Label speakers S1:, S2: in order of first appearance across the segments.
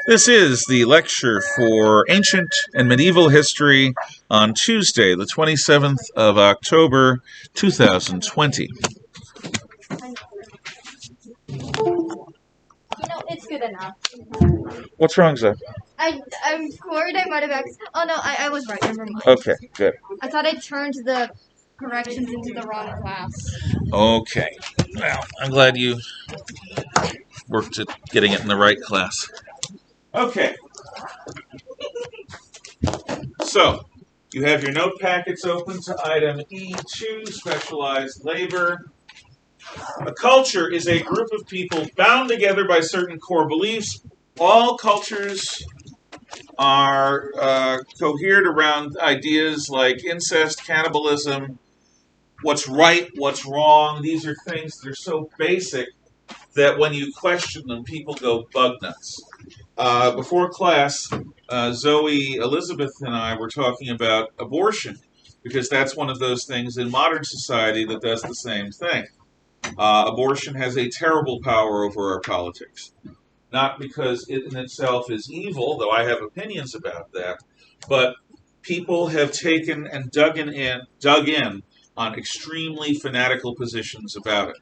S1: This is the lecture for Ancient and Medieval History on Tuesday, the 27th of October, 2020.
S2: It's good enough.
S1: What's wrong, Zach?
S2: I'm worried I might have. Oh no, I was right. Never mind.
S1: Okay, good.
S2: I thought I turned the corrections into the wrong class.
S1: Okay. Well, I'm glad you worked at getting it in the right class. Okay. So, you have your note packets open to item E2, specialized labor. A culture is a group of people bound together by certain core beliefs. All cultures are cohered around ideas like incest, cannibalism, what's right, what's wrong. These are things that are so basic that when you question them, people go bug nuts. Before class, Zoe, Elizabeth, and I were talking about abortion because that's one of those things in modern society that does the same thing. Abortion has a terrible power over our politics. Not because it in itself is evil, though I have opinions about that, but people have taken and dug in on extremely fanatical positions about it.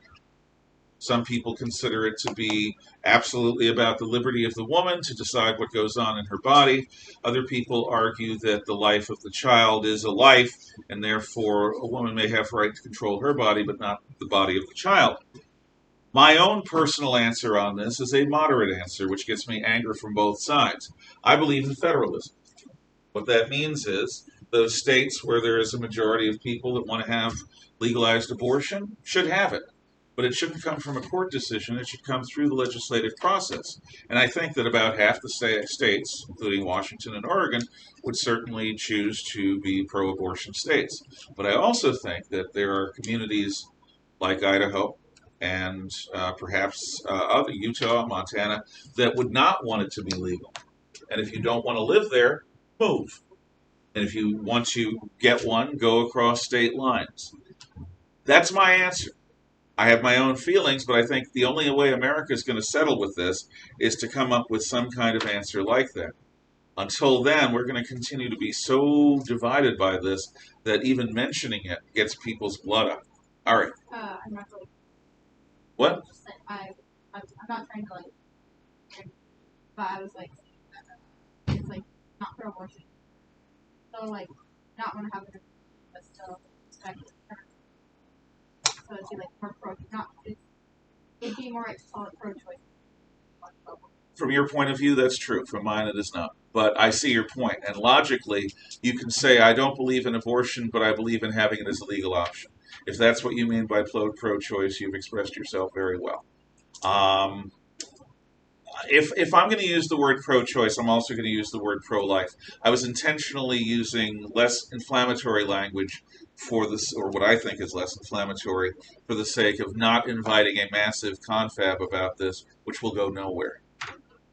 S1: Some people consider it to be absolutely about the liberty of the woman to decide what goes on in her body. Other people argue that the life of the child is a life, and therefore a woman may have right to control her body, but not the body of the child. My own personal answer on this is a moderate answer, which gets me anger from both sides. I believe in federalism. What that means is those states where there is a majority of people that want to have legalized abortion should have it. But it shouldn't come from a court decision. It should come through the legislative process. And I think that about half the states, including Washington and Oregon, would certainly choose to be pro abortion states. But I also think that there are communities like Idaho and perhaps other Utah, Montana, that would not want it to be legal. And if you don't want to live there, move. And if you want to get one, go across state lines. That's my answer. I have my own feelings, but I think the only way America is going to settle with this is to come up with some kind of answer like that. Until then, we're going to continue to be so divided by this that even mentioning it gets people's blood up. All right.
S2: I'm not really.
S1: What?
S2: I'm not trying to but I was it's not for abortion. So not want to have it, but still respect it. So it'd be more pro, not it'd be more pro-choice.
S1: From your point of view, that's true. From mine, it is not. But I see your point. And logically, you can say, I don't believe in abortion, but I believe in having it as a legal option. If that's what you mean by pro-choice, you've expressed yourself very well. If I'm going to use the word pro-choice, I'm also going to use the word pro-life. I was intentionally using less inflammatory language for this, or what I think is less inflammatory, for the sake of not inviting a massive confab about this, which will go nowhere.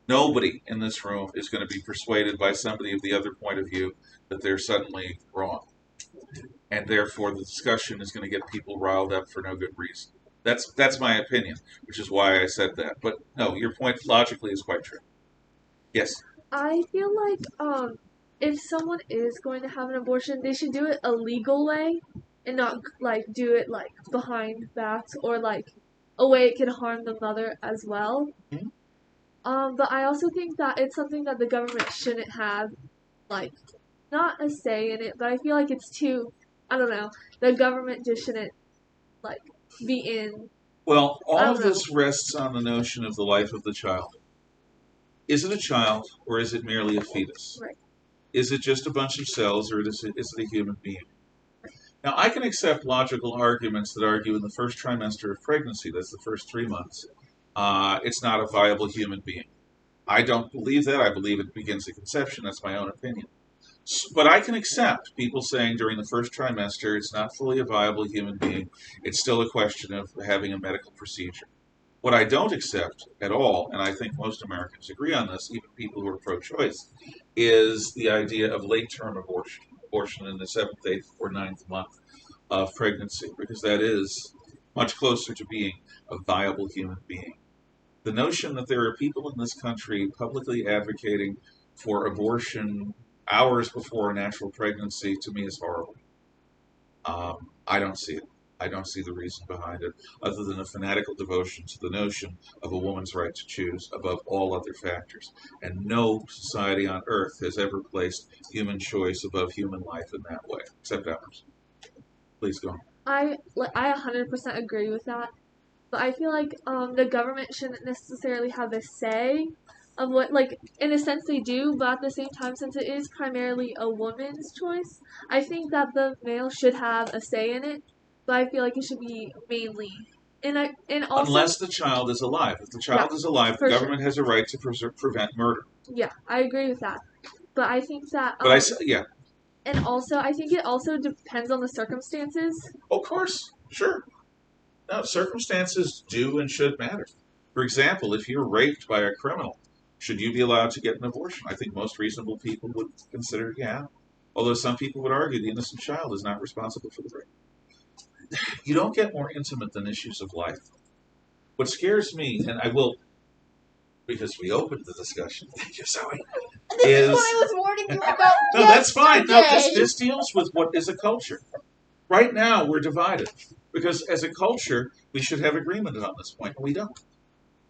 S1: Nobody in this room is going to be persuaded by somebody of the other point of view that they're suddenly wrong. And therefore, the discussion is going to get people riled up for no good reason. That's my opinion, which is why I said that. But no, your point logically is quite true. Yes.
S3: I feel like if someone is going to have an abortion, they should do it a legal way and not do it behind backs or a way it can harm the mother as well.
S1: Mm-hmm.
S3: But I also think that it's something that the government shouldn't have not a say in it, but I feel like it's too, I don't know, the government just shouldn't be in.
S1: Well, all of this rests on the notion of the life of the child. Is it a child or is it merely a fetus?
S3: Right.
S1: Is it just a bunch of cells or is it a human being? Now, I can accept logical arguments that argue in the first trimester of pregnancy, that's the first 3 months, it's not a viable human being. I don't believe that. I believe it begins at conception. That's my own opinion. But I can accept people saying during the first trimester it's not fully a viable human being. It's still a question of having a medical procedure. What I don't accept at all, and I think most Americans agree on this, even people who are pro-choice, is the idea of late-term abortion in the 7th, 8th, or 9th month of pregnancy, because that is much closer to being a viable human being. The notion that there are people in this country publicly advocating for abortion hours before a natural pregnancy, to me, is horrible. I don't see it. I don't see the reason behind it, other than a fanatical devotion to the notion of a woman's right to choose above all other factors. And no society on earth has ever placed human choice above human life in that way, except ours. Please go on.
S3: I 100% agree with that, but I feel like the government shouldn't necessarily have a say of what, like, in a sense they do, but at the same time, since it is primarily a woman's choice, I think that the male should have a say in it, but I feel like it should be mainly, and also
S1: Unless the child is alive. If the child is alive, the
S3: for sure.
S1: government has a right to prevent murder.
S3: Yeah, I agree with that, but I think that
S1: But yeah,
S3: and also I think it also depends on the circumstances.
S1: of course, sure. No, circumstances do and should matter. For example, if you're raped by a criminal, should you be allowed to get an abortion? I think most reasonable people would consider, yeah. Although some people would argue the innocent child is not responsible for the rape. You don't get more intimate than issues of life. What scares me, and I will, because we opened the discussion, thank you, Zoe,
S2: This is what I was warning you about.
S1: no, that's fine. No,
S2: yesterday.
S1: this deals with what is a culture. Right now, we're divided because as a culture, we should have agreement on this point, and we don't.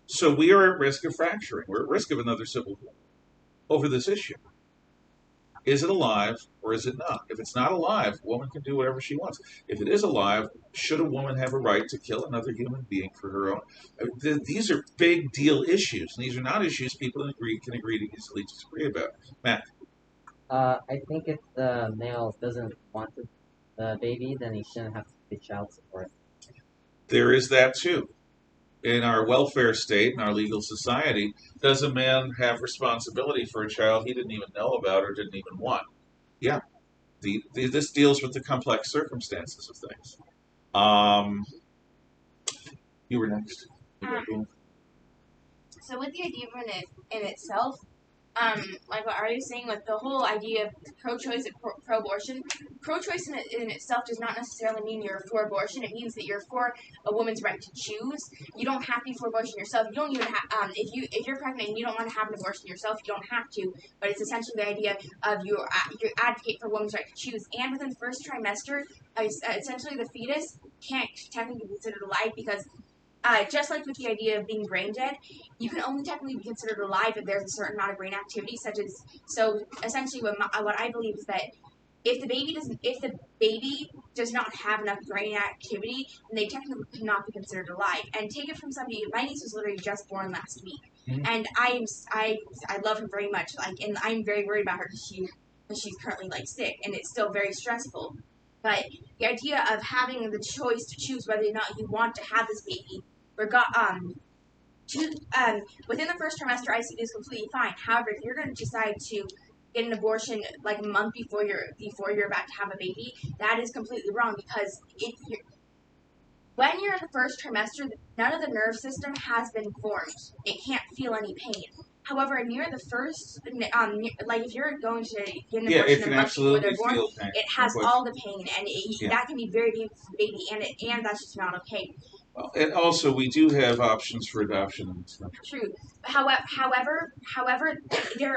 S1: So we are at risk of fracturing. We're at risk of another civil war over this issue. Is it alive or is it not? If it's not alive, a woman can do whatever she wants. If it is alive, should a woman have a right to kill another human being for her own? These are big deal issues. And these are not issues people can agree to easily disagree about. Matt.
S4: I think if the male doesn't want the baby, then he shouldn't have to pay child support.
S1: There is that too. In our welfare state, in our legal society, does a man have responsibility for a child he didn't even know about or didn't even want? Yeah. This deals with the complex circumstances of things. You were next.
S5: So with the idea of it in itself, like what Ari was saying, with the whole idea of pro-choice and pro-abortion, pro-choice in itself does not necessarily mean you're for abortion. It means that you're for a woman's right to choose. You don't have to be for abortion yourself. You don't even have, if you're pregnant and you don't want to have an abortion yourself, you don't have to. But it's essentially the idea of you advocate for a woman's right to choose. And within the first trimester, essentially the fetus can't technically be considered alive because just like with the idea of being brain dead, you can only technically be considered alive if there's a certain amount of brain activity, so essentially what I believe is that if the baby does not have enough brain activity, then they technically cannot be considered alive. And take it from somebody, my niece was literally just born last week, and I love her very much, and I'm very worried about her because she's currently sick, and it's still very stressful. But the idea of having the choice to choose whether or not you want to have this baby, within the first trimester, I see this completely fine. However, if you're going to decide to get an abortion a month before you're about to have a baby, that is completely wrong because when you're in the first trimester, none of the nerve system has been formed. It can't feel any pain. However, near the first, if you're going to get an abortion a month before they're born, it has all the pain, and that can be very painful for the baby, and that's just not okay.
S1: Well, and also, we do have options for adoption in this country.
S5: True. However, there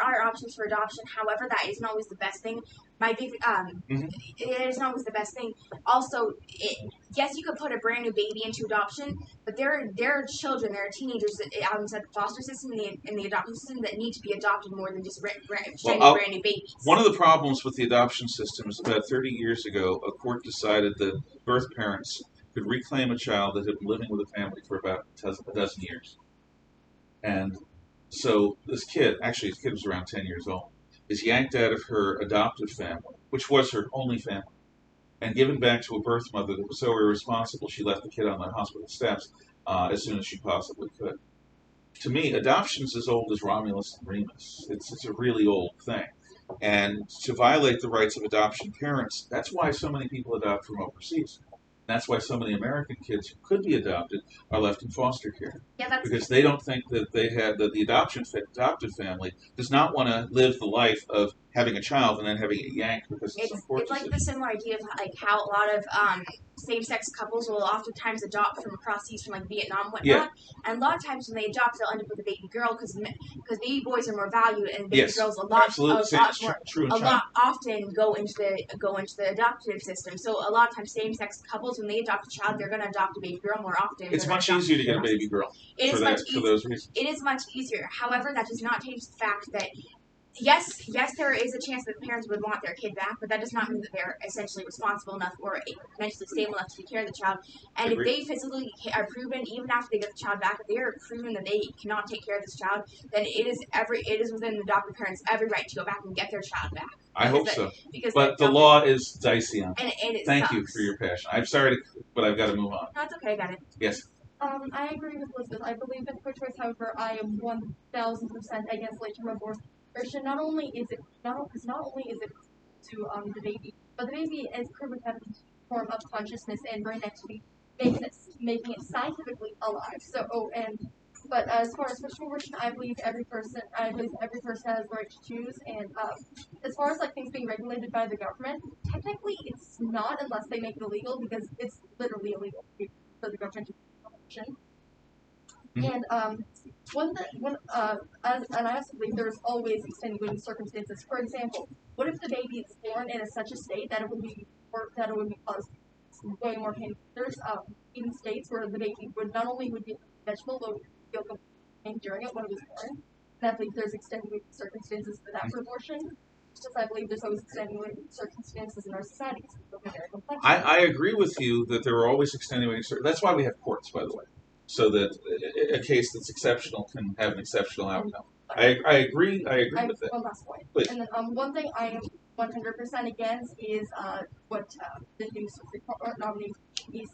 S5: are options for adoption. However, that isn't always the best thing. It isn't always the best thing. Also, yes, you could put a brand new baby into adoption, but there are children, there are teenagers outside the foster system and the adoption system that need to be adopted more than just brand new babies.
S1: One of the problems with the adoption system is about 30 years ago, a court decided that birth parents could reclaim a child that had been living with a family for about a dozen years. And so this kid was around 10 years old, is yanked out of her adoptive family, which was her only family, and given back to a birth mother that was so irresponsible she left the kid on the hospital steps as soon as she possibly could. To me, adoption's as old as Romulus and Remus. It's a really old thing. And to violate the rights of adoption parents, that's why so many people adopt from overseas. That's why so many American kids who could be adopted are left in foster care.
S5: Yeah,
S1: because they don't think that the adopted family does not want to live the life of having a child and then having it yanked because of some court
S5: It's like
S1: decision.
S5: the similar idea of how a lot of same-sex couples will oftentimes adopt from across seas from like Vietnam and whatnot.
S1: Yeah.
S5: And a lot of times when they adopt, they'll end up with a baby girl because baby boys are more valued and baby
S1: Yes,
S5: girls a lot
S1: absolutely.
S5: more
S1: True in
S5: a
S1: China.
S5: lot often go into the adoptive system. So a lot of times same-sex couples, when they adopt a child, they're going to adopt a baby girl more often.
S1: It's
S5: than
S1: much
S5: adopt
S1: easier to get a
S5: girls.
S1: baby girl
S5: It
S1: for
S5: is
S1: that
S5: much
S1: for those reasons.
S5: It is much easier. However, that does not change the fact that yes, there is a chance that the parents would want their kid back, but that does not mean that they're essentially responsible enough or mentally stable enough to take care of the child. And
S1: Agreed.
S5: if they physically are proven, even after they get the child back, if they are proven that they cannot take care of this child, then it is within the adoptive parents' every right to go back and get their child back.
S1: I hope so.
S5: Because
S1: But the law is dicey on it.
S5: and it
S1: Thank
S5: sucks.
S1: you for your passion. I'm sorry, but I've got to move on.
S5: No, it's okay. I got it.
S1: Yes.
S3: I agree with Elizabeth. I believe in pro-choice. However, I am 1,000% against late-term abortion. Not only is it to the baby, but the baby is proven to have a form of consciousness and brain activity, making it scientifically alive. But as far as sexual abortion, I believe every person has the right to choose. And as far as like things being regulated by the government, technically it's not unless they make it illegal because it's literally illegal for the government to do abortion. And and I also believe there's always extenuating circumstances. For example, what if the baby is born in such a state that it would cause way more pain? There's even states where the baby would not only be vegetable, but would feel pain during it when it was born. And I think there's extenuating circumstances for that for abortion. Just as I believe there's always extenuating circumstances in our societies.
S1: I agree with you that there are always extenuating circumstances. That's why we have courts, by the way, so that a case that's exceptional can have an exceptional outcome. I agree with that.
S3: One last point.
S1: Please.
S3: And then one thing I am 100% against is what the new Supreme Court nominee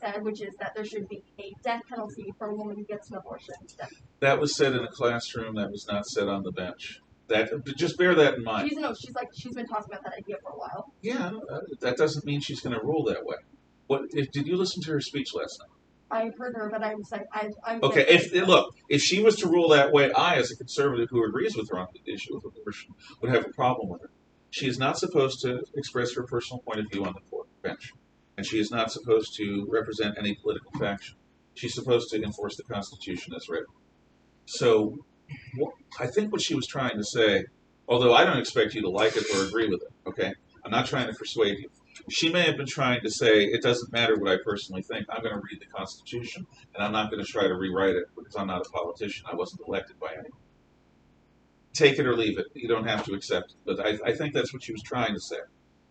S3: said, which is that there should be a death penalty for a woman who gets an abortion.
S1: That was said in a classroom. That was not said on the bench. Just bear that in mind.
S3: She's been talking about that idea for a while.
S1: Yeah, that doesn't mean she's going to rule that way. Did you listen to her speech last night?
S3: I heard her, but I was like, I'm
S1: okay. If she was to rule that way, I, as a conservative who agrees with her on the issue of abortion, would have a problem with her. She is not supposed to express her personal point of view on the court bench, and she is not supposed to represent any political faction. She's supposed to enforce the Constitution as written. So, I think what she was trying to say, although I don't expect you to like it or agree with it, okay? I'm not trying to persuade you. She may have been trying to say, it doesn't matter what I personally think. I'm going to read the Constitution, and I'm not going to try to rewrite it because I'm not a politician. I wasn't elected by anyone. Take it or leave it. You don't have to accept it. But I think that's what she was trying to say.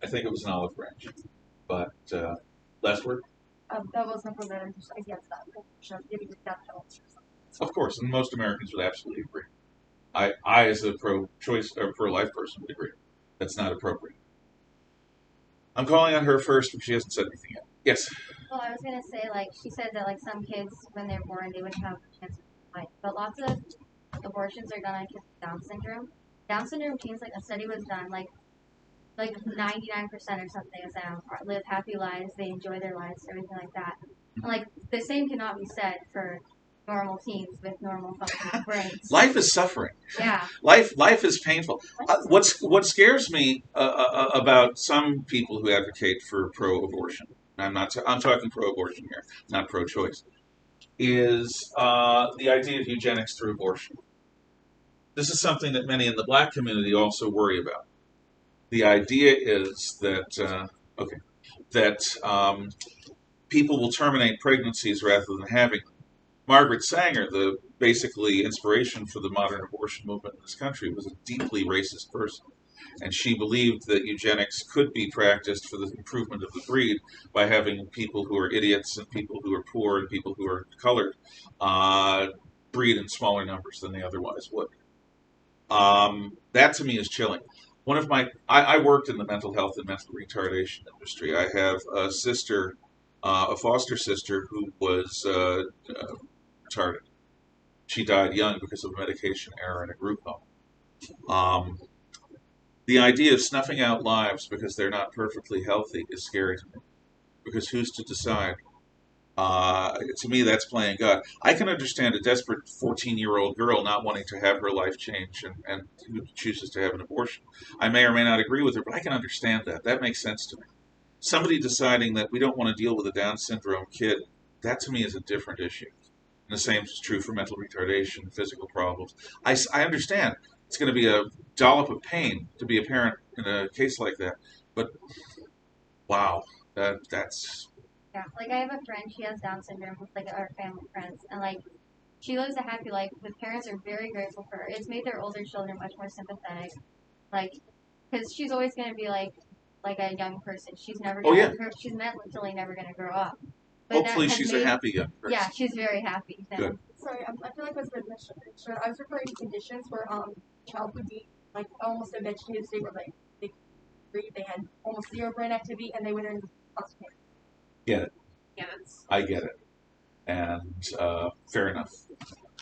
S1: I think it was an olive branch. But, last word?
S3: That wasn't for that. I'm just against that. Giving the death penalty.
S1: Of course, and most Americans would absolutely agree. I as a pro-choice or pro-life person, would agree. That's not appropriate. I'm calling on her first because she hasn't said anything yet. Yes?
S6: Well, I was going to say, like, she said that, like, some kids, when they're born, they would have a chance of life. But lots of abortions are done on kids with Down syndrome. Down syndrome teens, like, a study was done, like 99% or something of them live happy lives, they enjoy their lives, everything like that. And, like, the same cannot be said for normal teens with normal functioning brains.
S1: Life is suffering.
S6: Yeah.
S1: Life is painful. What scares me about some people who advocate for pro-abortion, I'm talking pro-abortion here, not pro-choice, is the idea of eugenics through abortion. This is something that many in the black community also worry about. The idea is that people will terminate pregnancies rather than having them. Margaret Sanger, the basically inspiration for the modern abortion movement in this country, was a deeply racist person. And she believed that eugenics could be practiced for the improvement of the breed by having people who are idiots and people who are poor and people who are colored breed in smaller numbers than they otherwise would. That to me is chilling. I worked in the mental health and mental retardation industry. I have a sister, a foster sister who was retarded. She died young because of a medication error in a group home. The idea of snuffing out lives because they're not perfectly healthy is scary to me. Because who's to decide? To me, that's playing God. I can understand a desperate 14-year-old girl not wanting to have her life change and who chooses to have an abortion. I may or may not agree with her, but I can understand that. That makes sense to me. somebody deciding that we don't want to deal with a Down syndrome kid, that to me is a different issue. And the same is true for mental retardation, physical problems. I understand it's going to be a dollop of pain to be a parent in a case like that, but wow, that's
S6: Yeah, like I have a friend, she has Down syndrome with like our family friends, and like she lives a happy life. The parents are very grateful for her. It's made their older children much more sympathetic, like because she's always gonna be like a young person. She's never
S1: Oh,
S6: gonna,
S1: yeah.
S6: she's mentally never gonna grow up. But
S1: hopefully
S6: that has
S1: she's
S6: made,
S1: a happy young person.
S6: yeah, she's very happy. Then.
S1: Good.
S7: Sorry, I feel like that's a bit misunderstood. I was referring to conditions where child would be like almost a vegetative state where like they breathe, they had almost zero brain activity, and they would in foster care.
S1: Get it.
S2: Yeah, that's
S1: I get it. And fair enough.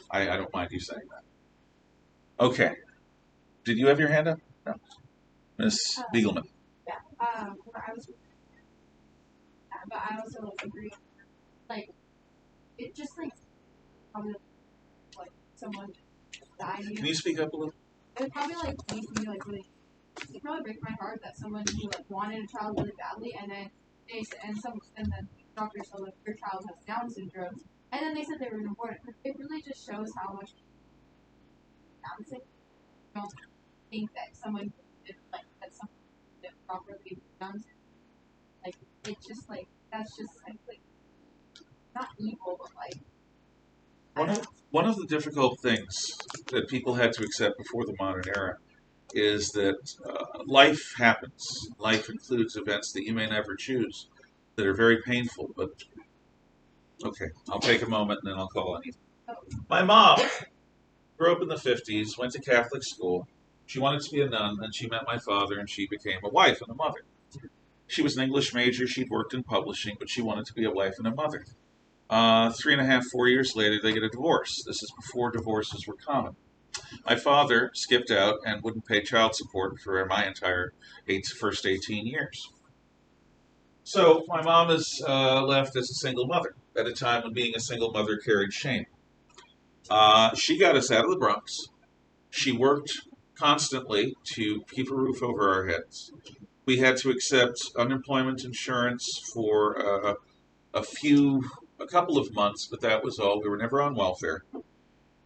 S1: I don't mind you saying that. Okay. Did you have your hand up? No. Miss Beagleman.
S2: yeah. Where I was, but I also like agree. Like, it just like probably like someone died.
S1: Can you speak up a little?
S2: It would probably like make me like really. It probably break my heart that someone who like wanted a child really badly, and then and then doctors told them your child has Down syndrome, and then they said they were going to abort it. It really just shows how much Down syndrome. I don't think that someone did like that someone did properly Down syndrome. Like it's just like that's just like not evil, but like.
S1: One of the difficult things that people had to accept before the modern era is that life happens. Life includes events that you may never choose that are very painful. But okay, I'll take a moment and then I'll call on you. My mom grew up in the 50s, went to Catholic school. She wanted to be a nun, and she met my father, and she became a wife and a mother. She was an English major. She'd worked in publishing, but she wanted to be a wife and a mother. 3.5, 4 years later, they get a divorce. This is before divorces were common. My father skipped out and wouldn't pay child support for my entire first 18 years. So my mom is left as a single mother at a time when being a single mother carried shame. She got us out of the Bronx. She worked constantly to keep a roof over our heads. We had to accept unemployment insurance for a couple of months, but that was all. We were never on welfare.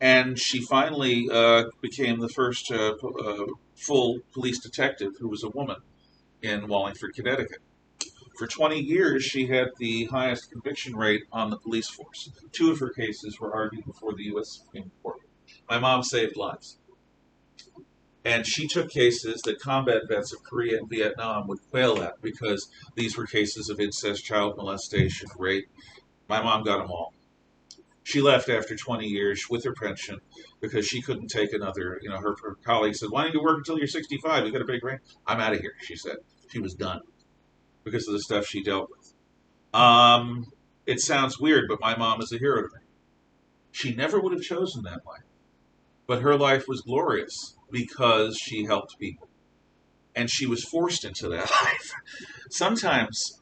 S1: And she finally became the first full police detective who was a woman in Wallingford, Connecticut. For 20 years, she had the highest conviction rate on the police force. 2 of her cases were argued before the U.S. Supreme Court. My mom saved lives. And she took cases that combat vets of Korea and Vietnam would quail at because these were cases of incest, child molestation, rape. My mom got them all. She left after 20 years with her pension because she couldn't take another. Her colleague said, "Why don't you work until you're 65? You got a big range." "I'm out of here," she said. She was done because of the stuff she dealt with. It sounds weird, but my mom is a hero to me. She never would have chosen that life. But her life was glorious because she helped people. And she was forced into that life. Sometimes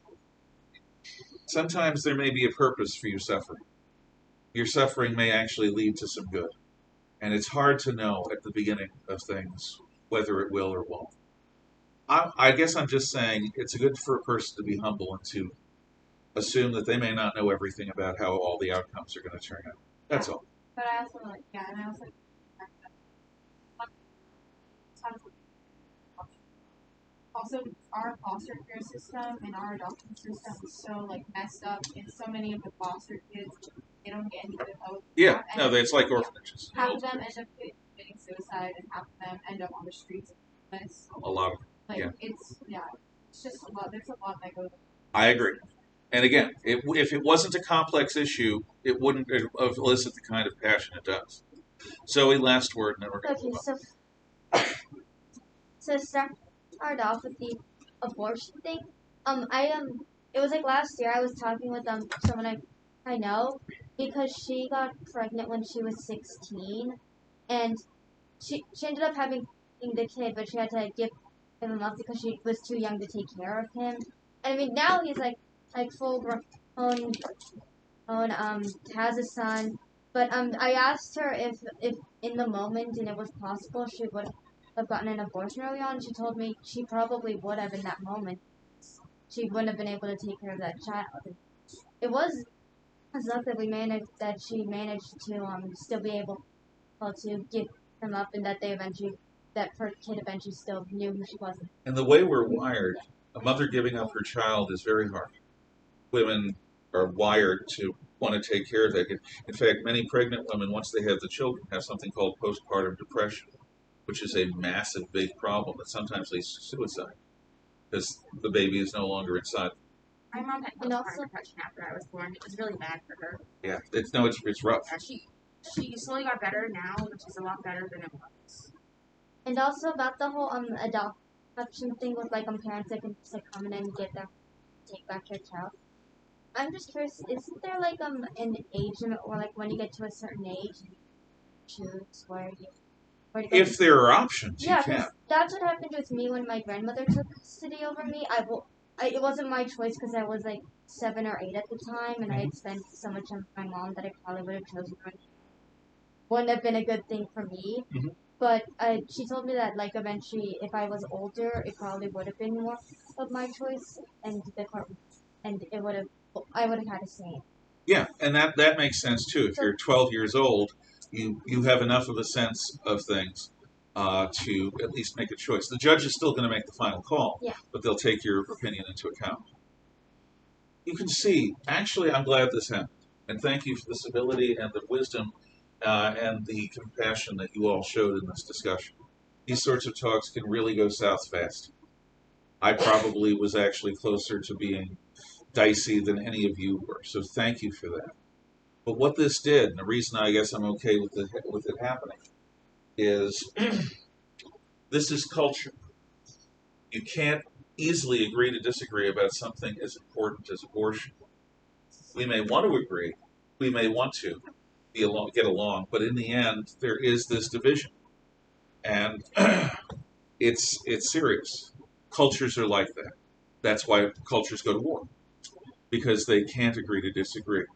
S1: there may be a purpose for your suffering. Your suffering may actually lead to some good. And it's hard to know at the beginning of things whether it will or won't. I guess I'm just saying it's good for a person to be humble and to assume that they may not know everything about how all the outcomes are going to turn out. That's all.
S2: But I also like, yeah, and I also like also our foster care system and our adoption system is so like messed up, and so many of the foster kids they don't get into the help.
S1: Yeah, no, it's like orphanages.
S2: Half of them end up committing suicide, and half of them end up on the streets.
S1: A lot of
S2: like
S1: yeah.
S2: It's just a lot. There's a lot that goes.
S1: I agree. And again, if it wasn't a complex issue, it wouldn't elicit the kind of passion it does. Zoe, last word, and then we're going to move on.
S6: So start off with the abortion thing. It was like last year. I was talking with someone I know because she got pregnant when she was 16, and she ended up having the kid, but she had to give him up because she was too young to take care of him. And I mean, now he's like full grown, has a son. But I asked her if in the moment and it was possible she would have gotten an abortion early on. She told me she probably would have in that moment. she wouldn't have been able to take care of that child. It was luck that she managed to still be able to give him up, and that her kid eventually still knew who she was.
S1: And the way we're wired, a mother giving up her child is very hard. Women are wired to want to take care of that. In fact, many pregnant women, once they have the children, have something called postpartum depression, which is a massive, big problem that sometimes leads to suicide because the baby is no longer inside.
S5: My mom had
S6: And
S5: postpartum
S6: also-
S5: depression after I was born. It was really bad for her.
S1: Yeah, it's rough.
S5: She slowly got better now, which is a lot better than it was.
S6: And also about the whole adoption thing with parents that can just come in and get them take back their child. I'm just curious, isn't there an age limit, or when you get to a certain age you choose where to go?
S1: If there are options,
S6: Yeah,
S1: you can.
S6: 'cause that's what happened with me when my grandmother took custody over me. It wasn't my choice because I was 7 or 8 at the time, and I had spent so much time with my mom that I probably would have chosen her. Wouldn't have been a good thing for me.
S1: Mhm.
S6: But she told me that eventually, if I was older, it probably would have been more of my choice, and I would have had a say.
S1: Yeah, and that makes sense too. If you're 12 years old, you have enough of a sense of things to at least make a choice. The judge is still going to make the final call,
S6: Yeah.
S1: but they'll take your opinion into account. You can see, actually, I'm glad this happened, and thank you for the civility and the wisdom and the compassion that you all showed in this discussion. These sorts of talks can really go south fast. I probably was actually closer to being dicey than any of you were, so thank you for that. But what this did, and the reason I guess I'm okay with it happening, is this is culture. You can't easily agree to disagree about something as important as abortion. We may want to agree, we may want to get along, but in the end, there is this division, and it's serious. Cultures are like that. That's why cultures go to war, because they can't agree to disagree.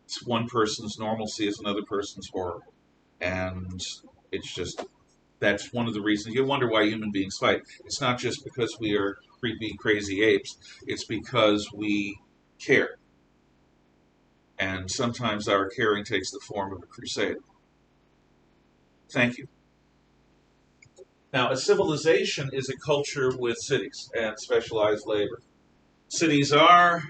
S1: It's one person's normalcy is another person's horror, and it's just that's one of the reasons you wonder why human beings fight. It's not just because we are creepy, crazy apes. It's because we care. And sometimes our caring takes the form of a crusade. Thank you. Now, a civilization is a culture with cities and specialized labor. Cities are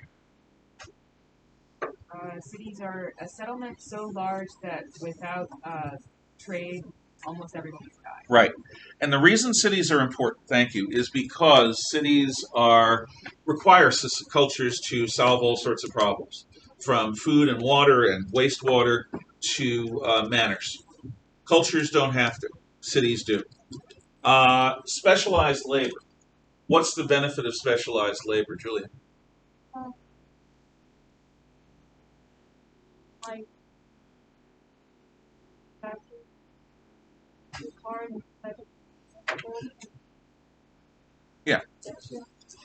S8: Cities are a settlement so large that without trade, almost everyone would die.
S1: right. And the reason cities are important, thank you, is because cities require cultures to solve all sorts of problems, from food and water and wastewater to manners. Cultures don't have to. Cities do. Specialized labor. What's the benefit of specialized labor, Julia? Yeah.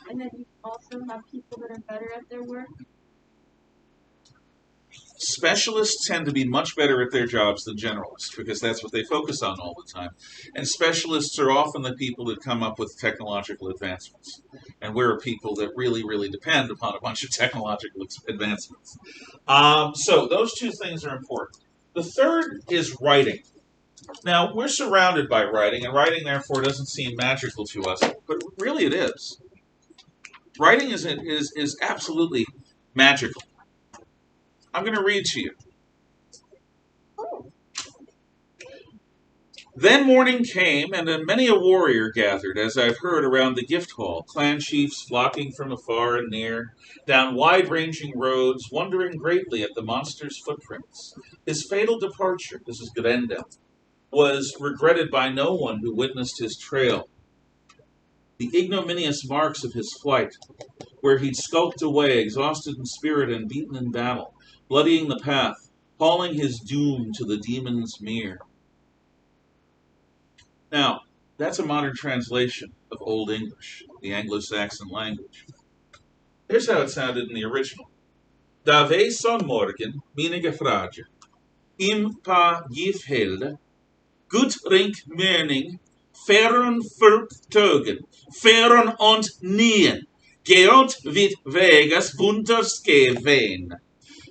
S7: And then you also have people that are better at their work.
S1: Specialists tend to be much better at their jobs than generalists because that's what they focus on all the time. And specialists are often the people that come up with technological advancements. And we're people that really, really depend upon a bunch of technological advancements. So those two things are important. The third is writing. Now, we're surrounded by writing, and writing, therefore, doesn't seem magical to us, but really it is. Writing is absolutely magical. I'm going to read to you. Then morning came, and many a warrior gathered, as I've heard, around the gift hall, clan chiefs flocking from afar and near, down wide-ranging roads, wondering greatly at the monster's footprints. His fatal departure, this is Grendel, was regretted by no one who witnessed his trail. The ignominious marks of his flight, where he'd skulked away, exhausted in spirit and beaten in battle, bloodying the path, hauling his doom to the demon's mere. Now, that's a modern translation of Old English, the Anglo-Saxon language. Here's how it sounded in the original. Da son morgen, minige frage, im pa gifhelde, gut rink mening, feren furk tögen, feren und nien, Geot vit vegas vunterskeven.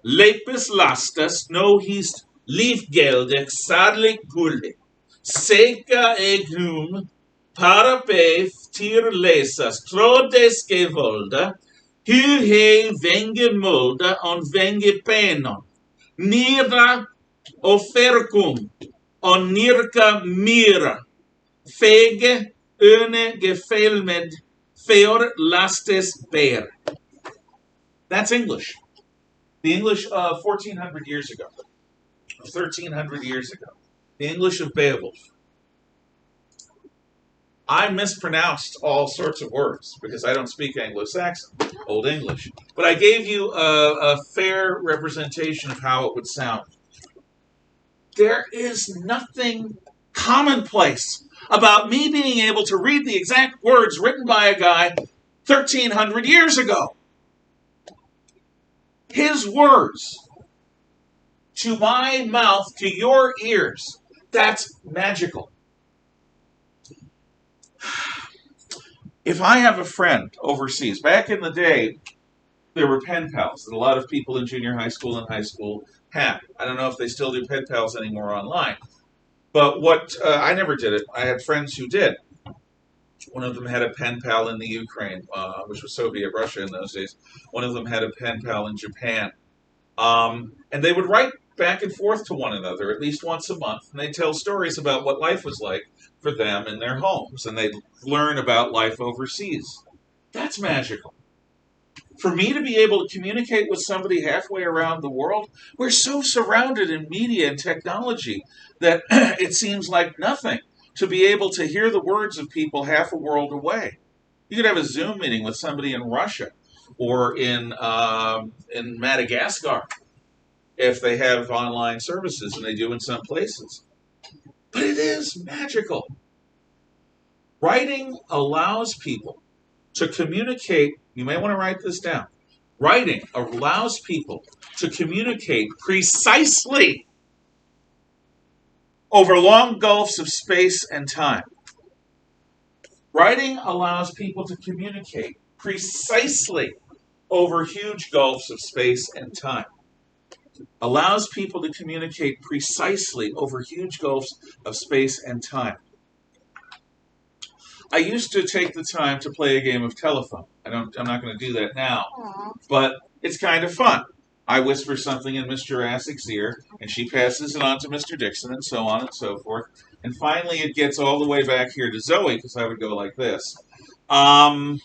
S1: Lepis lastas no his liefgeldig sadlik guldig. Seca egnum parape tir lesas trodeske volda. Hu he venge mulda on venge penon. Nira ofercum on nirka mira. Fege öne gefeilmed feor lastes bear. That's English. The English of 1400 years ago. 1300 years ago. The English of Beowulf. I mispronounced all sorts of words because I don't speak Anglo-Saxon, Old English. But I gave you a fair representation of how it would sound. There is nothing commonplace about me being able to read the exact words written by a guy 1300 years ago. His words to my mouth, to your ears, that's magical. If I have a friend overseas, back in the day, there were pen pals that a lot of people in junior high school and high school had. I don't know if they still do pen pals anymore online. But I never did it. I had friends who did. One of them had a pen pal in the Ukraine, which was Soviet Russia in those days. One of them had a pen pal in Japan. And they would write back and forth to one another at least once a month. And they'd tell stories about what life was like for them in their homes. And they'd learn about life overseas. That's magical. For me to be able to communicate with somebody halfway around the world, we're so surrounded in media and technology that it seems like nothing to be able to hear the words of people half a world away. You could have a Zoom meeting with somebody in Russia or in Madagascar if they have online services, and they do in some places. But it is magical. Writing allows people to communicate. You may want to write this down. Writing allows people to communicate precisely over long gulfs of space and time. Writing allows people to communicate precisely over huge gulfs of space and time. Allows people to communicate precisely over huge gulfs of space and time. I used to take the time to play a game of telephone. I'm not going to do that now, but it's kind of fun. I whisper something in Miss Jurassic's ear, and she passes it on to Mr. Dixon, and so on and so forth. And finally, it gets all the way back here to Zoe, because I would go like this. And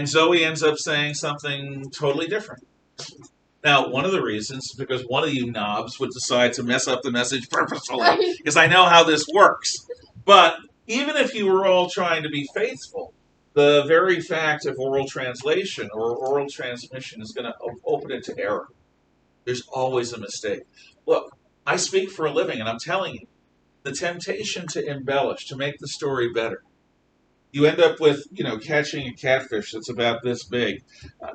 S1: Zoe ends up saying something totally different. Now, one of the reasons is because one of you knobs would decide to mess up the message purposefully, because I know how this works. But even if you were all trying to be faithful, the very fact of oral translation or oral transmission is going to open it to error. There's always a mistake. Look, I speak for a living, and I'm telling you, the temptation to embellish, to make the story better. You end up with, catching a catfish that's about this big.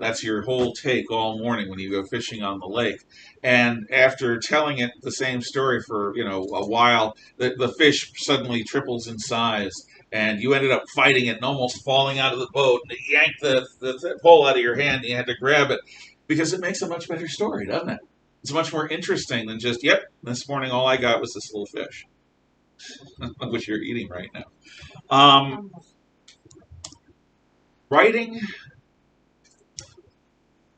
S1: That's your whole take all morning when you go fishing on the lake. And after telling it the same story for, a while, the fish suddenly triples in size. And you ended up fighting it and almost falling out of the boat. And it yanked the pole out of your hand. And you had to grab it. Because it makes a much better story, doesn't it? It's much more interesting than just, this morning all I got was this little fish. Which you're eating right now. Writing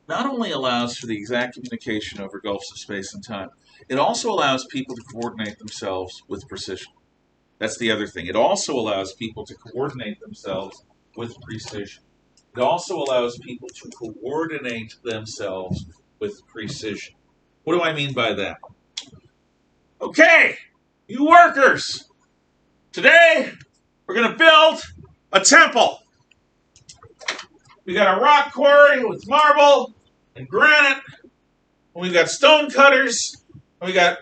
S1: not only allows for the exact communication over gulfs of space and time, it also allows people to coordinate themselves with precision. That's the other thing. It also allows people to coordinate themselves with precision. It also allows people to coordinate themselves with precision. What do I mean by that? Okay, you workers, today we're going to build a temple. We got a rock quarry with marble and granite, and we got stone cutters, and we got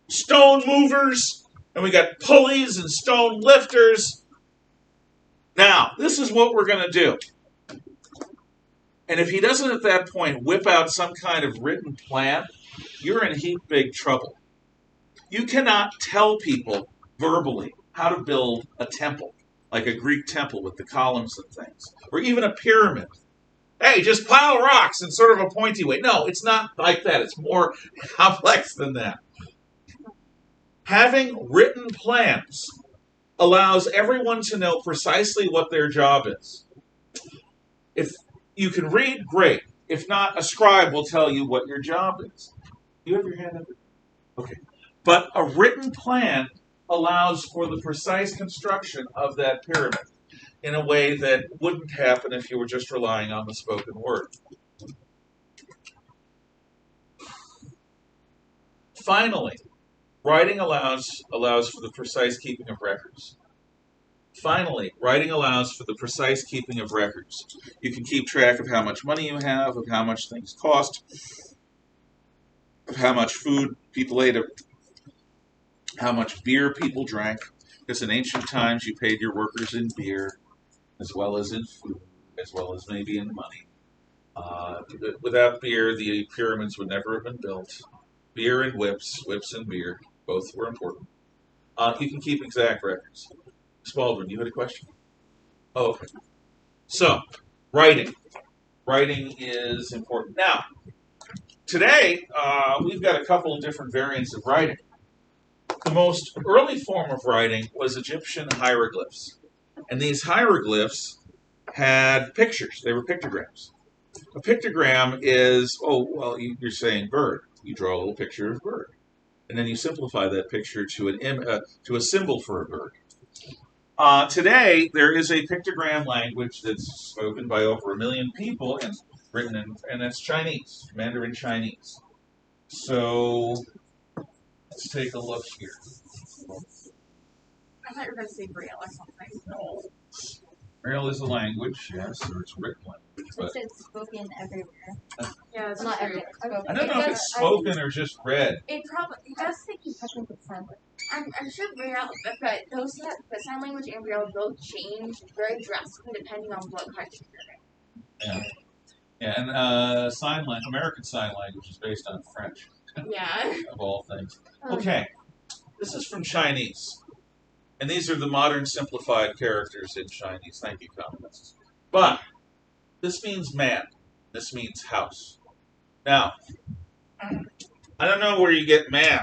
S1: stone movers, and we got pulleys and stone lifters. Now, this is what we're going to do. And if he doesn't at that point whip out some kind of written plan, you're in heap big trouble. You cannot tell people verbally how to build a temple, like a Greek temple with the columns and things, or even a pyramid. hey, just pile rocks in sort of a pointy way. No, it's not like that. It's more complex than that. Having written plans allows everyone to know precisely what their job is. If you can read, great. If not, a scribe will tell you what your job is. You have your hand up? Okay. But a written plan allows for the precise construction of that pyramid in a way that wouldn't happen if you were just relying on the spoken word. Finally, writing allows for the precise keeping of records. Finally, writing allows for the precise keeping of records. You can keep track of how much money you have, of how much things cost, of how much food people ate, how much beer people drank. Because in ancient times, you paid your workers in beer, as well as in food, as well as maybe in money. Without beer, the pyramids would never have been built. Beer and whips and beer, both were important. You can keep exact records. Spalding, you had a question? Oh, okay. So, writing. Writing is important. Now, today, we've got a couple of different variants of writing. The most early form of writing was Egyptian hieroglyphs. And these hieroglyphs had pictures. They were pictograms. A pictogram is, you're saying bird. You draw a little picture of bird. And then you simplify that picture to a symbol for a bird. Today, there is a pictogram language that's spoken by over 1 million people and written in, and that's Chinese, Mandarin Chinese. So, let's take a look here.
S5: I thought you were going to say Braille or something.
S1: No. Braille is a language, yes, or it's written language. But
S6: It's spoken everywhere.
S5: Yeah, that's
S6: Not
S5: true.
S6: everywhere. Spoken.
S1: I don't know if it's spoken or just read.
S5: It probably does. I'm sure Braille, but but sign language and Braille both change very drastically depending on what country you're
S1: Yeah. Yeah, and American Sign Language is based on French,
S5: in. Yeah.
S1: of all things. Okay, this is from Chinese. And these are the modern simplified characters in Chinese. Thank you, communists. But this means man. This means house. Now, I don't know where you get man,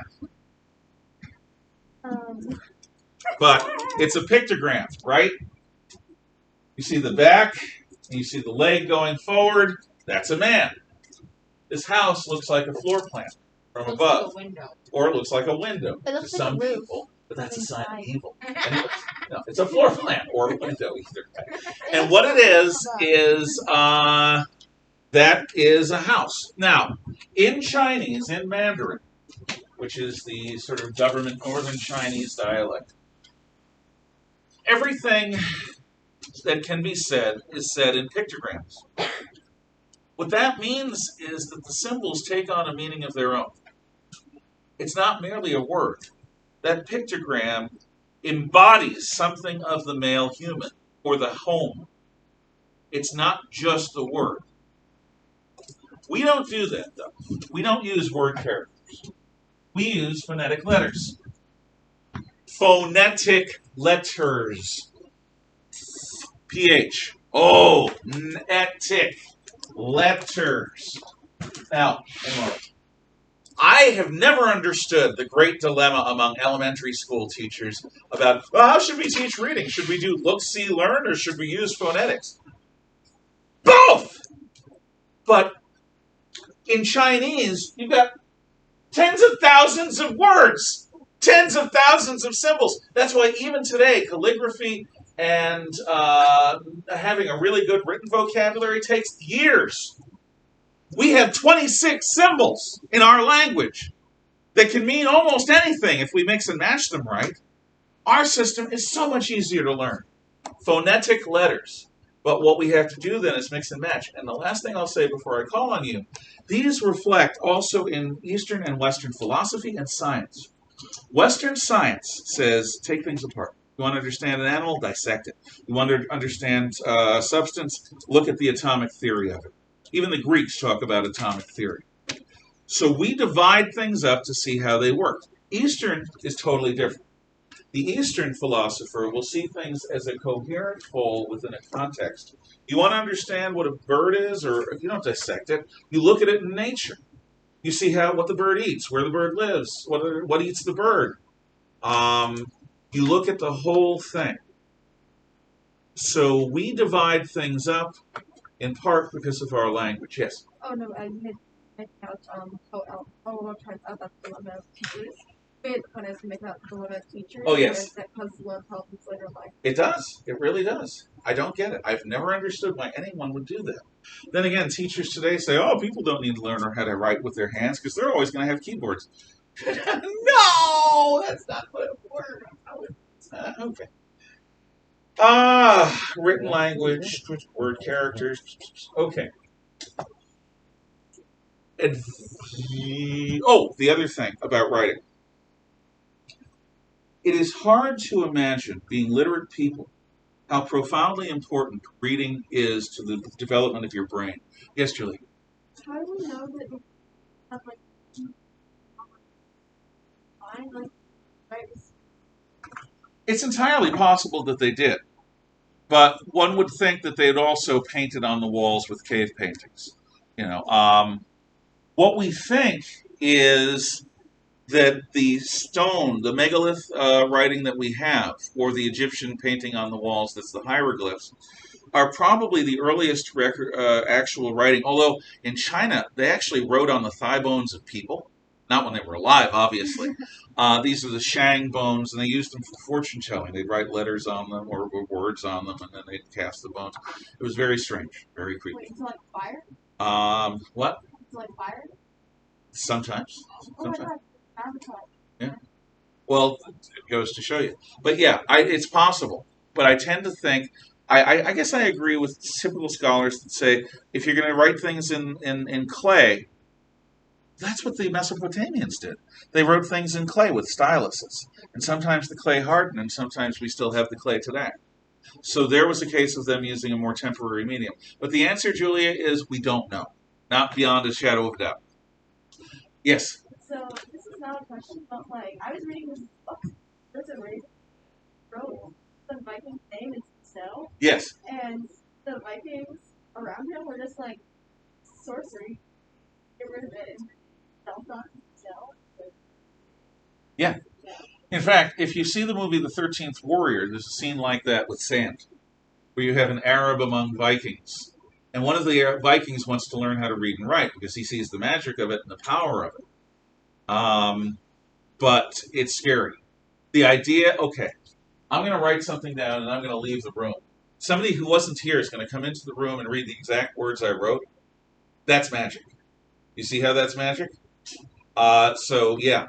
S1: but it's a pictogram, right? You see the back, and you see the leg going forward. That's a man. This house looks like a floor plan from above,
S5: Like a window.
S1: or it looks like a window
S3: It
S1: to
S3: looks like a
S1: some
S3: roof.
S1: people. But that's a sign of evil. Anyway, no, it's a floor plan or a window either way. And what it is that is a house. Now, in Chinese, in Mandarin, which is the sort of government northern Chinese dialect, everything that can be said is said in pictograms. What that means is that the symbols take on a meaning of their own. It's not merely a word. That pictogram embodies something of the male human or the home. It's not just the word. We don't do that, though. We don't use word characters. We use phonetic letters. Phonetic letters. PH. Oh, netic. Letters. Now, I have never understood the great dilemma among elementary school teachers about, well, how should we teach reading? Should we do look, see, learn, or should we use phonetics? Both! But in Chinese, you've got tens of thousands of words, tens of thousands of symbols. That's why even today, calligraphy and having a really good written vocabulary takes years. We have 26 symbols in our language that can mean almost anything if we mix and match them right. Our system is so much easier to learn. Phonetic letters. But what we have to do then is mix and match. And the last thing I'll say before I call on you, these reflect also in Eastern and Western philosophy and science. Western science says, take things apart. You want to understand an animal? Dissect it. You want to understand substance? Look at the atomic theory of it. Even the Greeks talk about atomic theory. So we divide things up to see how they work. Eastern is totally different. The Eastern philosopher will see things as a coherent whole within a context. You want to understand what a bird is, or you don't dissect it. You look at it in nature. You see what the bird eats, where the bird lives, what eats the bird. You look at the whole thing. So we divide things up in part because of our language. Yes.
S7: Oh no, I made out how a lot of times about the dilemma of teachers. It when I was make out the dilemma of teachers.
S1: Oh, yes.
S7: That causes a lot of problems later in life.
S1: It does. It really does. I don't get it. I've never understood why anyone would do that. Then again, teachers today say, oh, people don't need to learn how to write with their hands because they're always going to have keyboards. No, that's not what it works. Okay. Written language, word characters. Okay. The other thing about writing. It is hard to imagine, being literate people, how profoundly important reading is to the development of your brain. Yes, Julie?
S7: How do we know that you have like right?
S1: It's entirely possible that they did. But one would think that they had also painted on the walls with cave paintings. What we think is that the stone, the megalith writing that we have, or the Egyptian painting on the walls, that's the hieroglyphs, are probably the earliest actual writing. Although in China, they actually wrote on the thigh bones of people. Not when they were alive, obviously. These are the Shang bones, and they used them for fortune telling. They'd write letters on them or words on them, and then they'd cast the bones. It was very strange, very creepy.
S2: Wait, it's like fire?
S1: What?
S2: It's like fire?
S1: Sometimes.
S2: Oh my god, Avatar.
S1: Yeah. Well, it goes to show you. But yeah, it's possible. But I tend to think, I guess I agree with typical scholars that say, if you're going to write things in clay, that's what the Mesopotamians did. They wrote things in clay with styluses. And sometimes the clay hardened, and sometimes we still have the clay today. So there was a case of them using a more temporary medium. But the answer, Julia, is we don't know. Not beyond a shadow of doubt. Yes?
S7: So this is not a question, but like I was reading this book. There's a race wrote the Viking's name in Cell,
S1: Yes.
S7: and the Vikings around him were just like sorcery. Get rid of it. Cell.
S1: Yeah. In fact, if you see the movie The 13th Warrior, there's a scene like that with sand, where you have an Arab among Vikings. And one of the Vikings wants to learn how to read and write because he sees the magic of it and the power of it. But it's scary. The idea, okay, I'm going to write something down and I'm going to leave the room. Somebody who wasn't here is going to come into the room and read the exact words I wrote. That's magic. You see how that's magic? So yeah,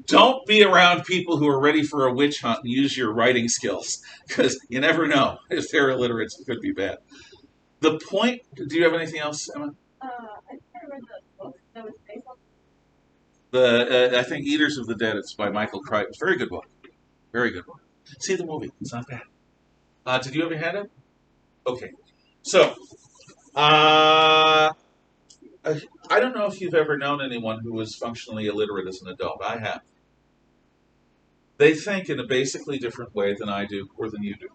S1: don't be around people who are ready for a witch hunt and use your writing skills because you never know. If they're illiterate, it could be bad. The point. Do you have anything else, Emma?
S7: I think I read the book that was based on.
S1: I think Eaters of the Dead. It's by Michael Crichton. It's a very good book. Very good book. See the movie. It's not bad. Did you have your hand up? Okay. So, I don't know if you've ever known anyone who was functionally illiterate as an adult. I have. They think in a basically different way than I do or than you do.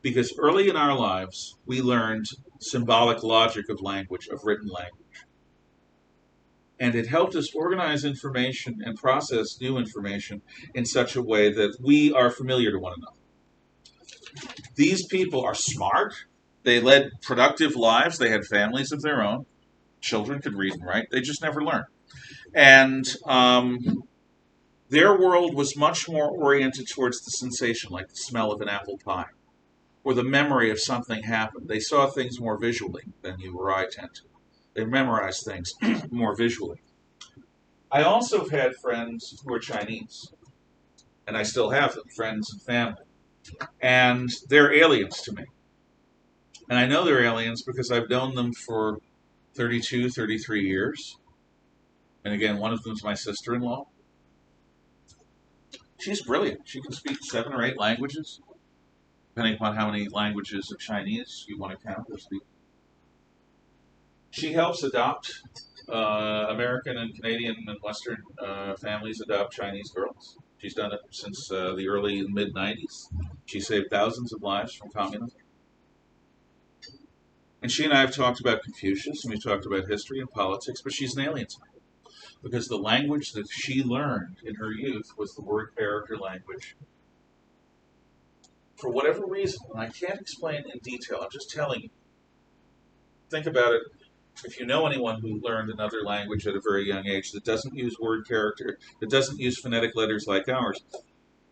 S1: Because early in our lives, we learned symbolic logic of language, of written language. And it helped us organize information and process new information in such a way that we are familiar to one another. These people are smart. They led productive lives. They had families of their own. Children could read and write. They just never learned. And their world was much more oriented towards the sensation, like the smell of an apple pie, or the memory of something happened. They saw things more visually than you or I tend to. They memorized things more visually. I also have had friends who are Chinese, and I still have them, friends and family. And they're aliens to me. And I know they're aliens because I've known them for 32, 33 years. And again, one of them is my sister-in-law. She's brilliant. She can speak 7 or 8 languages, depending upon how many languages of Chinese you want to count or speak. She helps American and Canadian and Western families adopt Chinese girls. She's done it since the early and mid 90s. She saved thousands of lives from communism. And she and I have talked about Confucius, and we've talked about history and politics, but she's an alien to me. Because the language that she learned in her youth was the word character language. For whatever reason, and I can't explain in detail, I'm just telling you. Think about it. If you know anyone who learned another language at a very young age that doesn't use word character, that doesn't use phonetic letters like ours,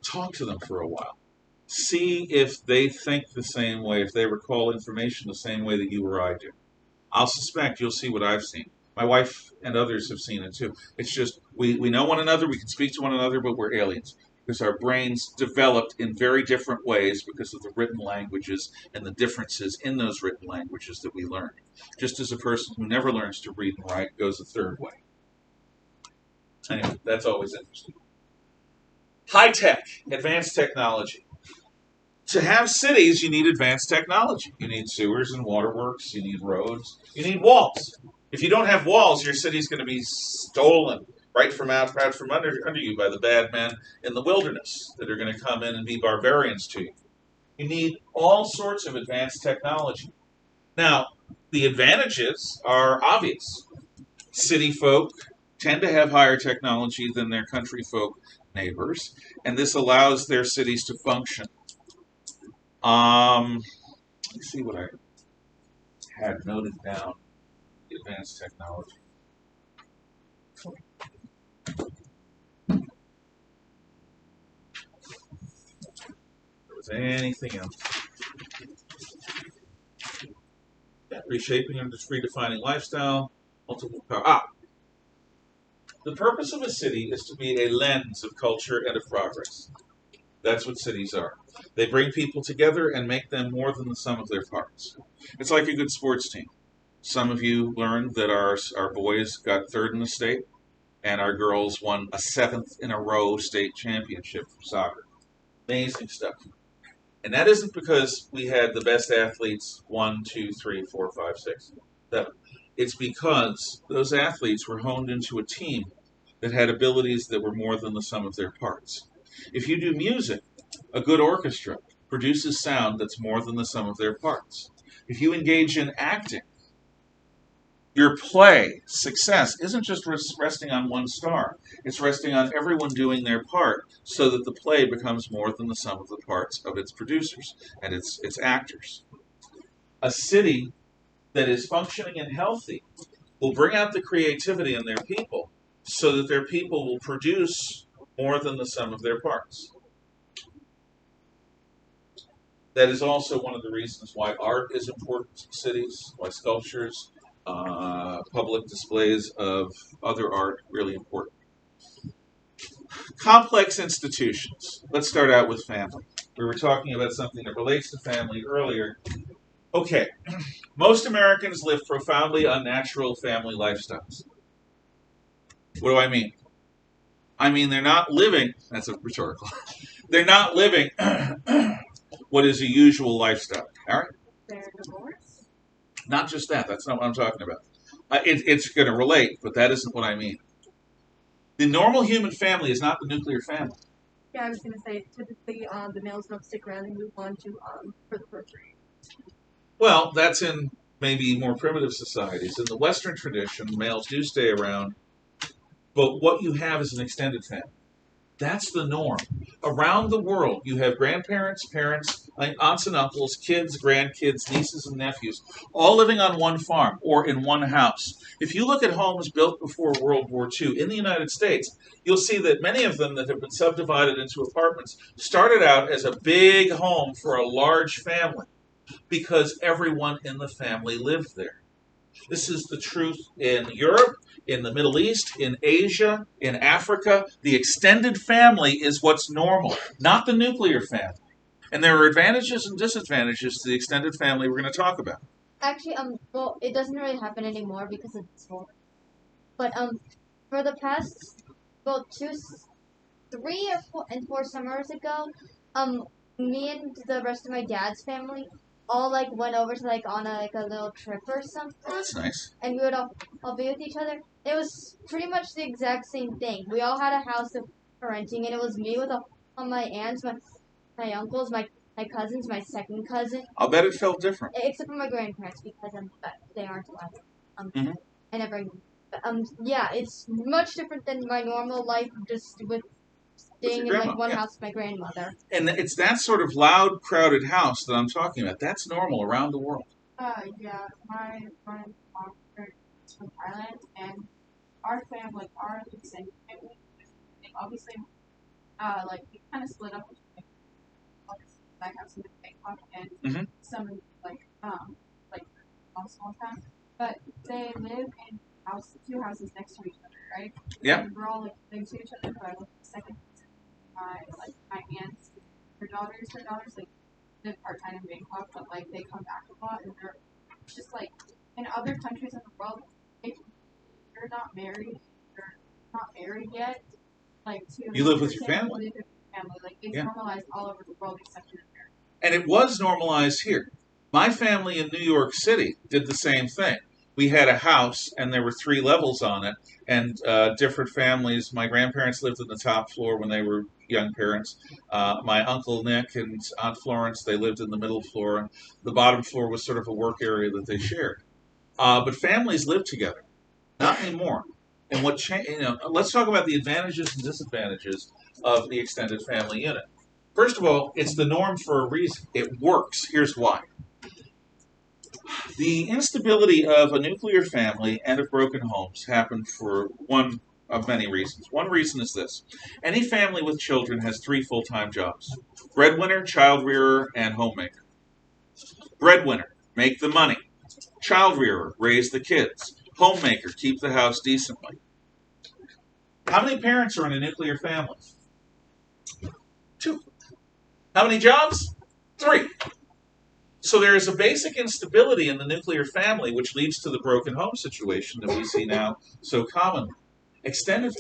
S1: talk to them for a while. See if they think the same way, if they recall information the same way that you or I do. I'll suspect you'll see what I've seen. My wife and others have seen it too. It's just, we know one another, we can speak to one another, but we're aliens. Because our brains developed in very different ways because of the written languages and the differences in those written languages that we learned. Just as a person who never learns to read and write goes a third way. Anyway, that's always interesting. High tech, advanced technology. To have cities, you need advanced technology. You need sewers and waterworks, you need roads, you need walls. If you don't have walls, your city's going to be stolen right from under you by the bad men in the wilderness that are going to come in and be barbarians to you. You need all sorts of advanced technology. Now, the advantages are obvious. City folk tend to have higher technology than their country folk neighbors, and this allows their cities to function. Let me see what I had noted down. The advanced technology. Anything else? Yeah, reshaping and just redefining lifestyle, multiple power. The purpose of a city is to be a lens of culture and of progress. That's what cities are. They bring people together and make them more than the sum of their parts. It's like a good sports team. Some of you learned that our boys got third in the state, and our girls won a 7th in a row state championship for soccer. Amazing stuff. And that isn't because we had the best athletes 1, 2, 3, 4, 5, 6, 7. It's because those athletes were honed into a team that had abilities that were more than the sum of their parts. If you do music, a good orchestra produces sound that's more than the sum of their parts. If you engage in acting, your play success isn't just resting on one star. It's resting on everyone doing their part so that the play becomes more than the sum of the parts of its producers and its actors. A city that is functioning and healthy will bring out the creativity in their people so that their people will produce more than the sum of their parts. That is also one of the reasons why art is important to cities, why sculptures, public displays of other art, really important. Complex institutions. Let's start out with family. We were talking about something that relates to family earlier. Okay, most Americans live profoundly unnatural family lifestyles. What do I mean? I mean they're not living, that's a rhetorical, they're not living what is a usual lifestyle. All right?
S7: They're divorced.
S1: Not just that. That's not what I'm talking about. It's going to relate, but that isn't what I mean. The normal human family is not the nuclear family.
S7: Yeah, I was gonna say typically the males don't stick around and move on to for the procreation.
S1: Well, that's in maybe more primitive societies. In the Western tradition, males do stay around, but what you have is an extended family. That's the norm. Around the world, you have grandparents, parents, aunts and uncles, kids, grandkids, nieces and nephews, all living on one farm or in one house. If you look at homes built before World War II in the United States, you'll see that many of them that have been subdivided into apartments started out as a big home for a large family because everyone in the family lived there. This is the truth in Europe, in the Middle East, in Asia, in Africa. The extended family is what's normal, not the nuclear family. And there are advantages and disadvantages to the extended family we're going to talk about.
S6: Actually, well, it doesn't really happen anymore because of this war. But for the past, well, 3 or 4 summers ago, me and the rest of my dad's family all went over to on a little trip or something.
S1: Oh, that's nice.
S6: And we would all be with each other. It was pretty much the exact same thing. We all had a house of renting, and it was me with all my aunts, my uncles, my cousins, my second cousin,
S1: I'll bet it felt different.
S6: except for my grandparents because they aren't allowed.
S1: Mhm.
S6: I never. Yeah, it's much different than my normal life, just with staying in
S1: grandma,
S6: like one
S1: yeah.
S6: house with my grandmother.
S1: And it's that sort of loud, crowded house that I'm talking about. That's normal around the world.
S2: Yeah, my mom is from Thailand, and our family, our extended family, obviously, like we kind of split up. I have some in Bangkok and
S1: Mhm.
S2: some in like small town, but they live in two houses next to each other, right?
S1: Yeah.
S2: And we're all like next to each other. But I live in the second. My aunts, her daughters like live part time in Bangkok, but like they come back a lot, and they're just like in other countries in the world, if you're not married, you're not married yet, like to
S1: You live with your
S2: person,
S1: family.
S2: you live with your family. Like it's
S1: Yeah.
S2: normalized all over the world except in America.
S1: And it was normalized here. My family in New York City did the same thing. We had a house, and there were 3 levels on it, and different families. My grandparents lived on the top floor when they were young parents. My uncle Nick and Aunt Florence, they lived in the middle floor, and the bottom floor was sort of a work area that they shared. But families lived together. Not anymore. And let's talk about the advantages and disadvantages of the extended family unit. First of all, it's the norm for a reason. It works. Here's why. The instability of a nuclear family and of broken homes happen for one of many reasons. One reason is this. Any family with children has 3 full-time jobs: breadwinner, child rearer, and homemaker. Breadwinner, make the money. Child rearer, raise the kids. Homemaker, keep the house decently. How many parents are in a nuclear family? 2. How many jobs? 3. So there is a basic instability in the nuclear family, which leads to the broken home situation that we see now so commonly. Extended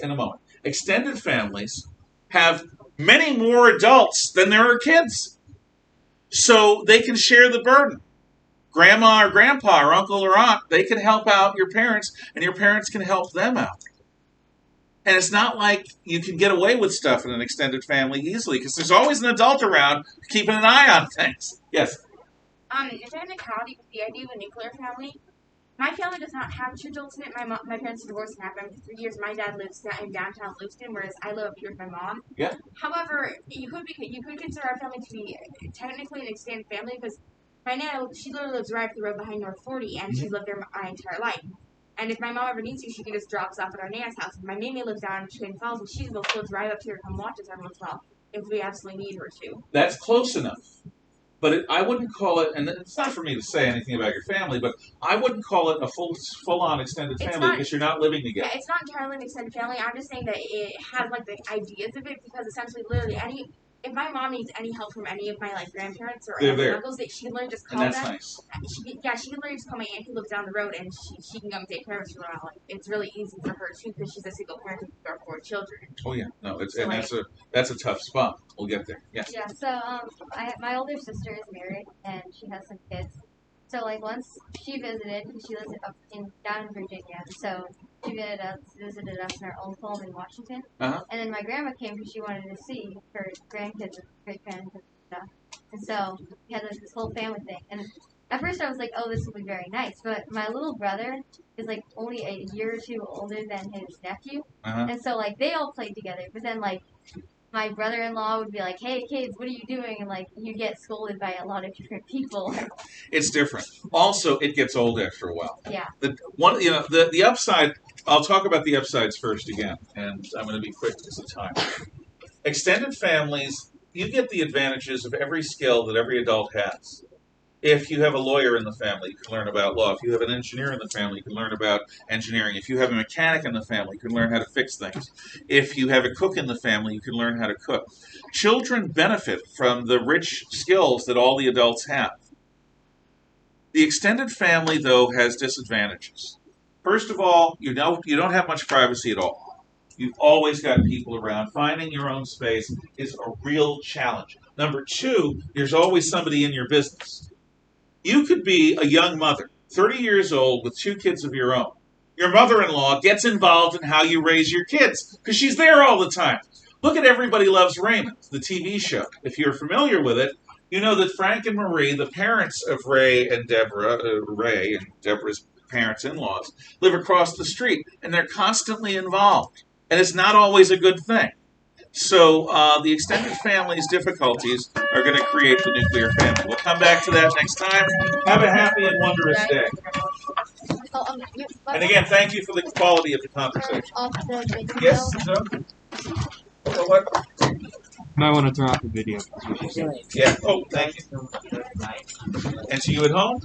S1: families have many more adults than there are kids, so they can share the burden. Grandma or grandpa or uncle or aunt, they can help out your parents, and your parents can help them out. And it's not like you can get away with stuff in an extended family easily, because there's always an adult around keeping an eye on things. Yes?
S5: In technicality, with the idea of a nuclear family, my family does not have 2 adults in it. My parents are divorced and have been for 3 years. My dad lives in downtown Lewiston, whereas I live up here with my mom.
S1: Yeah.
S5: However, you could consider our family to be technically an extended family because my Nana, she literally lives right up the road behind North 40, and she's lived there my entire life. And if my mom ever needs to, she can just drop us off at our Nana's house. My Mimi lives down in Twin Falls, and she will still drive up here and come watch us every once in a while if we absolutely need her to.
S1: That's close enough. But I wouldn't call it, and it's not for me to say anything about your family, but I wouldn't call it a full-on extended family because you're not living together.
S5: Yeah, it's not entirely an extended family. I'm just saying that it has like the ideas of it because essentially, literally, if my mom needs any help from any of my like grandparents or uncles, she can literally just call
S1: and
S5: them.
S1: That's nice.
S5: She can literally just call my aunt who lives down the road, and she can come take care of us for a while. Like, it's really easy for her too because she's a single parent with our 4 children.
S1: Oh yeah, no, that's a tough spot. We'll get there. Yes.
S6: Yeah. So my older sister is married and she has some kids. So like once she visited, she lives down in Virginia. So she visited us in our old home in Washington.
S1: Uh-huh.
S6: And then my grandma came because she wanted to see her grandkids and great grandkids and stuff. And so we had this whole family thing. And at first I was like, oh, this will be very nice. But my little brother is like only a year or 2 older than his nephew.
S1: Uh-huh.
S6: And so like they all played together. But then like my brother-in-law would be like, hey kids, what are you doing? And like you get scolded by a lot of different people.
S1: It's different. Also, it gets old after a while.
S6: Yeah.
S1: The upside, I'll talk about the upsides first again, and I'm going to be quick because of time. Extended families, you get the advantages of every skill that every adult has. If you have a lawyer in the family, you can learn about law. If you have an engineer in the family, you can learn about engineering. If you have a mechanic in the family, you can learn how to fix things. If you have a cook in the family, you can learn how to cook. Children benefit from the rich skills that all the adults have. The extended family, though, has disadvantages. First of all, you don't have much privacy at all. You've always got people around. Finding your own space is a real challenge. Number 2, there's always somebody in your business. You could be a young mother, 30 years old, with 2 kids of your own. Your mother-in-law gets involved in how you raise your kids because she's there all the time. Look at Everybody Loves Raymond, the TV show. If you're familiar with it, you know that Frank and Marie, the parents of Ray and Deborah's parents-in-laws, live across the street, and they're constantly involved. And it's not always a good thing. So the extended family's difficulties are going to create the nuclear family. We'll come back to that next time. Have a happy and wondrous day.
S6: Oh,
S1: And again, thank you for the quality of the conversation.
S6: off the video.
S1: Yes, so? What?
S9: Might want to turn off the video.
S1: Yeah. Oh, thank you. And see you at home?